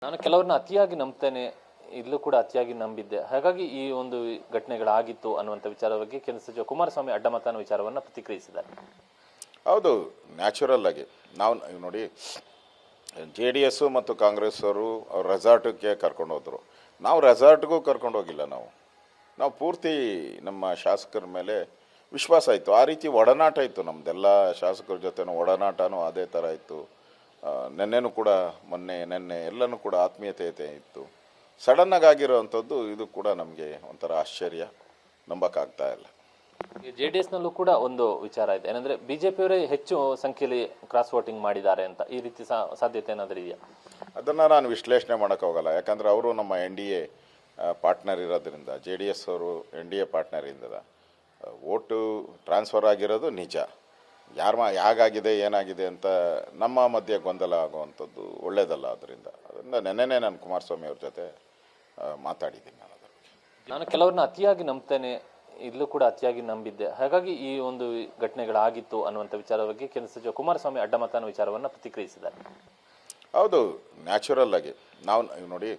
ನಾನು ಕೆಲವರನ್ನ ಅತಿಯಾಗಿ ನಂಬ್ತೇನೆ, ಇಲ್ಲೂ ಕೂಡ ಅತಿಯಾಗಿ ನಂಬಿದ್ದೆ. ಹಾಗಾಗಿ ಈ ಒಂದು ಘಟನೆಗಳಾಗಿತ್ತು ಅನ್ನುವಂಥ ವಿಚಾರದ ಬಗ್ಗೆ ಕೇಂದ್ರ ಸಚಿವ ಕುಮಾರಸ್ವಾಮಿ ಅಡ್ಡಮತನ ವಿಚಾರವನ್ನು ಪ್ರತಿಕ್ರಿಯಿಸಿದ್ದಾರೆ. ಹೌದು, ನ್ಯಾಚುರಲ್ ಆಗಿ ನಾವು ನೋಡಿ, JDS ಮತ್ತು ಕಾಂಗ್ರೆಸ್ ಅವರು ರೆಸಾರ್ಟ್ಗೆ ಕರ್ಕೊಂಡು ಹೋದರು. ನಾವು ರೆಸಾರ್ಟ್ಗೂ ಕರ್ಕೊಂಡು ಹೋಗಿಲ್ಲ. ನಾವು ಪೂರ್ತಿ ನಮ್ಮ ಶಾಸಕರ ಮೇಲೆ ವಿಶ್ವಾಸ ಇತ್ತು. ಆ ರೀತಿ ಒಡನಾಟ ಇತ್ತು ನಮ್ಮದೆಲ್ಲ ಶಾಸಕರ ಜೊತೆನೂ ಒಡನಾಟನೂ ಅದೇ ಥರ ಇತ್ತು. ನೆನ್ನೆನೂ ಕೂಡ ನೆನ್ನೆ ಎಲ್ಲನೂ ಕೂಡ ಆತ್ಮೀಯತೆ ಇತ್ತು. ಸಡನ್ನಾಗಿ ಆಗಿರೋವಂಥದ್ದು ಇದು ಕೂಡ ನಮಗೆ ಒಂಥರ ಆಶ್ಚರ್ಯ, ನಂಬಕ್ಕಾಗ್ತಾ ಇಲ್ಲ. JDSನಲ್ಲೂ ಕೂಡ ಒಂದು ವಿಚಾರ ಇದೆ, ಏನಂದ್ರೆ ಬಿಜೆಪಿಯವರೇ ಹೆಚ್ಚು ಸಂಖ್ಯೆಯಲ್ಲಿ ಕ್ರಾಸ್ ವೋಟಿಂಗ್ ಮಾಡಿದ್ದಾರೆ ಅಂತ. ಈ ರೀತಿ ಸಾಧ್ಯತೆ ಏನಾದರೂ ಇದೆಯಾ? ಅದನ್ನು ನಾನು ವಿಶ್ಲೇಷಣೆ ಮಾಡೋಕ್ಕಾಗಲ್ಲ. ಯಾಕಂದರೆ ಅವರು ನಮ್ಮ NDA ಪಾರ್ಟ್ನರ್ ಇರೋದ್ರಿಂದ, JDS ಅವರು NDA ಪಾರ್ಟ್ನರ್ ಇಂದ ವೋಟು ಟ್ರಾನ್ಸ್ಫರ್ ಆಗಿರೋದು ನಿಜ. ಹೇಗಾಗಿದೆ ಏನಾಗಿದೆ ಅಂತ ನಮ್ಮ ಮಧ್ಯೆ ಗೊಂದಲ ಆಗುವಂಥದ್ದು ಒಳ್ಳೆಯದಲ್ಲ. ಅದರಿಂದ ನೆನ್ನೆನೇ ನಾನು ಕುಮಾರಸ್ವಾಮಿ ಅವ್ರ ಜೊತೆ ಮಾತಾಡಿದ್ದೀನಿ. ನಾನು ಕೆಲವರನ್ನ ಅತಿಯಾಗಿ ನಂಬ್ತೇನೆ, ಇಲ್ಲೂ ಕೂಡ ಅತಿಯಾಗಿ ನಂಬಿದ್ದೆ. ಹಾಗಾಗಿ ಈ ಒಂದು ಘಟನೆಗಳಾಗಿತ್ತು ಅನ್ನುವಂಥ ವಿಚಾರದ ಬಗ್ಗೆ ಕೇಂದ್ರ ಸಚಿವ ಕುಮಾರಸ್ವಾಮಿ ಅಡ್ಡಮತನ ವಿಚಾರವನ್ನು ಪ್ರತಿಕ್ರಿಯಿಸಿದ್ದಾರೆ. ಹೌದು, ನ್ಯಾಚುರಲ್ ಆಗಿ ನಾವು ನೋಡಿ,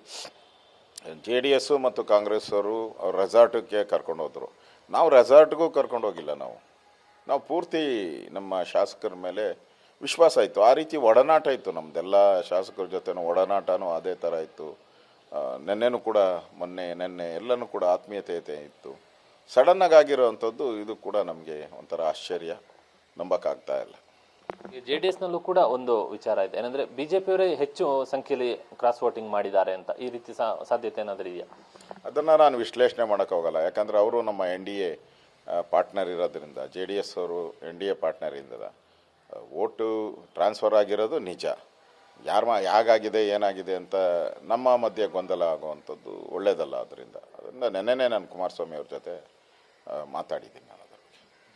JDS ಮತ್ತು ಕಾಂಗ್ರೆಸ್ ಅವರು ರೆಸಾರ್ಟ್ಗೆ ಕರ್ಕೊಂಡು ಹೋದರು. ನಾವು ರೆಸಾರ್ಟ್ಗೂ ಕರ್ಕೊಂಡು ಹೋಗಿಲ್ಲ. ನಾವು ಪೂರ್ತಿ ನಮ್ಮ ಶಾಸಕರ ಮೇಲೆ ವಿಶ್ವಾಸ ಇತ್ತು. ಆ ರೀತಿ ಒಡನಾಟ ಇತ್ತು ನಮ್ಮದೆಲ್ಲ ಶಾಸಕರ ಜೊತೆನೂ ಒಡನಾಟನೂ ಅದೇ ಥರ ಇತ್ತು. ನೆನ್ನೆನೂ ಕೂಡ ನೆನ್ನೆ ಎಲ್ಲನೂ ಕೂಡ ಆತ್ಮೀಯತೆ ಇತ್ತು. ಸಡನ್ನಾಗಿ ಆಗಿರೋವಂಥದ್ದು ಇದು ಕೂಡ ನಮಗೆ ಒಂಥರ ಆಶ್ಚರ್ಯ, ನಂಬಕ್ಕಾಗ್ತಾ ಇಲ್ಲ. JDSನಲ್ಲೂ ಕೂಡ ಒಂದು ವಿಚಾರ ಇದೆ, ಏನಂದ್ರೆ ಬಿಜೆಪಿಯವರೇ ಹೆಚ್ಚು ಸಂಖ್ಯೆಯಲ್ಲಿ ಕ್ರಾಸ್ ವೋಟಿಂಗ್ ಮಾಡಿದ್ದಾರೆ ಅಂತ. ಈ ರೀತಿ ಸಾಧ್ಯತೆ ಏನಾದರೂ ಇದೆಯಾ? ಅದನ್ನು ನಾನು ವಿಶ್ಲೇಷಣೆ ಮಾಡೋಕ್ಕಾಗಲ್ಲ. ಯಾಕಂದರೆ ಅವರು ನಮ್ಮ NDA ಪಾರ್ಟ್ನರ್ ಇರೋದ್ರಿಂದ, JDS ಅವರು NDA ಪಾರ್ಟ್ನರ್ ಇಂದ ವೋಟು ಟ್ರಾನ್ಸ್ಫರ್ ಆಗಿರೋದು ನಿಜ. ಹೇಗಾಗಿದೆ ಏನಾಗಿದೆ ಅಂತ ನಮ್ಮ ಮಧ್ಯೆ ಗೊಂದಲ ಆಗುವಂಥದ್ದು ಒಳ್ಳೆಯದಲ್ಲ. ಅದರಿಂದ ನೆನ್ನೆನೇ ನಾನು ಕುಮಾರಸ್ವಾಮಿ ಅವ್ರ ಜೊತೆ ಮಾತಾಡಿದ್ದೀನಿ.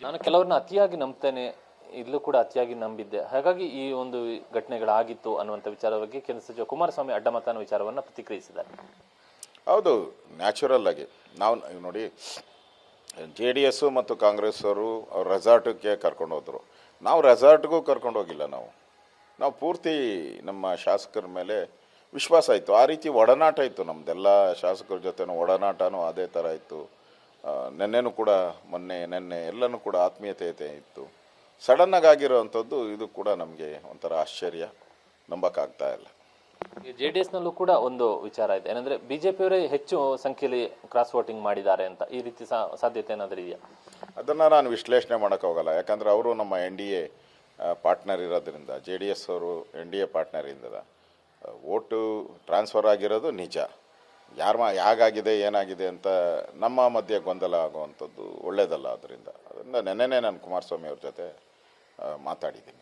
ನಾನು ಕೆಲವರನ್ನ ಅತಿಯಾಗಿ ನಂಬ್ತೇನೆ, ಇಲ್ಲೂ ಕೂಡ ಅತಿಯಾಗಿ ನಂಬಿದ್ದೆ. ಹಾಗಾಗಿ ಈ ಒಂದು ಘಟನೆಗಳಾಗಿತ್ತು ಅನ್ನುವಂಥ ವಿಚಾರದ ಬಗ್ಗೆ ಕೇಂದ್ರ ಸಚಿವ ಕುಮಾರಸ್ವಾಮಿ ಅಡ್ಡಮತನ ವಿಚಾರವನ್ನು ಪ್ರತಿಕ್ರಿಯಿಸಿದ್ದಾರೆ. ಹೌದು, ನ್ಯಾಚುರಲ್ ಆಗಿ ನಾವು ನೋಡಿ, JDS ಮತ್ತು ಕಾಂಗ್ರೆಸ್ ಅವರು ರೆಸಾರ್ಟ್ಗೆ ಕರ್ಕೊಂಡು ಹೋದರು. ನಾವು ರೆಸಾರ್ಟ್ಗೂ ಕರ್ಕೊಂಡು ಹೋಗಿಲ್ಲ. ನಾವು ಪೂರ್ತಿ ನಮ್ಮ ಶಾಸಕರ ಮೇಲೆ ವಿಶ್ವಾಸ ಇತ್ತು. ಆ ರೀತಿ ಒಡನಾಟ ಇತ್ತು ನಮ್ಮದೆಲ್ಲ ಶಾಸಕರ ಜೊತೆನೂ ಒಡನಾಟನೂ ಅದೇ ಥರ ಇತ್ತು. ನೆನ್ನೆನೂ ಕೂಡ ನೆನ್ನೆ ಎಲ್ಲನೂ ಕೂಡ ಆತ್ಮೀಯತೆ ಇತ್ತು. ಸಡನ್ನಾಗಿ ಆಗಿರೋವಂಥದ್ದು ಇದು ಕೂಡ ನಮಗೆ ಒಂಥರ ಆಶ್ಚರ್ಯ, ನಂಬಕ್ಕಾಗ್ತಾ ಇಲ್ಲ. JDSನಲ್ಲೂ ಕೂಡ ಒಂದು ವಿಚಾರ ಇದೆ, ಏನಂದ್ರೆ ಬಿಜೆಪಿಯವರೇ ಹೆಚ್ಚು ಸಂಖ್ಯೆಯಲ್ಲಿ ಕ್ರಾಸ್ ವೋಟಿಂಗ್ ಮಾಡಿದ್ದಾರೆ ಅಂತ. ಈ ರೀತಿ ಸಾಧ್ಯತೆ ಏನಾದರೂ ಇದೆಯಾ? ಅದನ್ನು ನಾನು ವಿಶ್ಲೇಷಣೆ ಮಾಡೋಕ್ಕಾಗಲ್ಲ. ಯಾಕಂದರೆ ಅವರು ನಮ್ಮ NDA ಪಾರ್ಟ್ನರ್ ಇರೋದ್ರಿಂದ, JDS ಅವರು NDA ಪಾರ್ಟ್ನರ್ ಇಂದ ವೋಟು ಟ್ರಾನ್ಸ್ಫರ್ ಆಗಿರೋದು ನಿಜ. ಹೇಗಾಗಿದೆ ಏನಾಗಿದೆ ಅಂತ ನಮ್ಮ ಮಧ್ಯೆ ಗೊಂದಲ ಆಗುವಂಥದ್ದು ಒಳ್ಳೆಯದಲ್ಲ. ಅದರಿಂದ ನೆನ್ನೆನೇ ನಾನು ಕುಮಾರಸ್ವಾಮಿ ಅವ್ರ ಜೊತೆ ಮಾತಾಡಿದ್ದೀನಿ.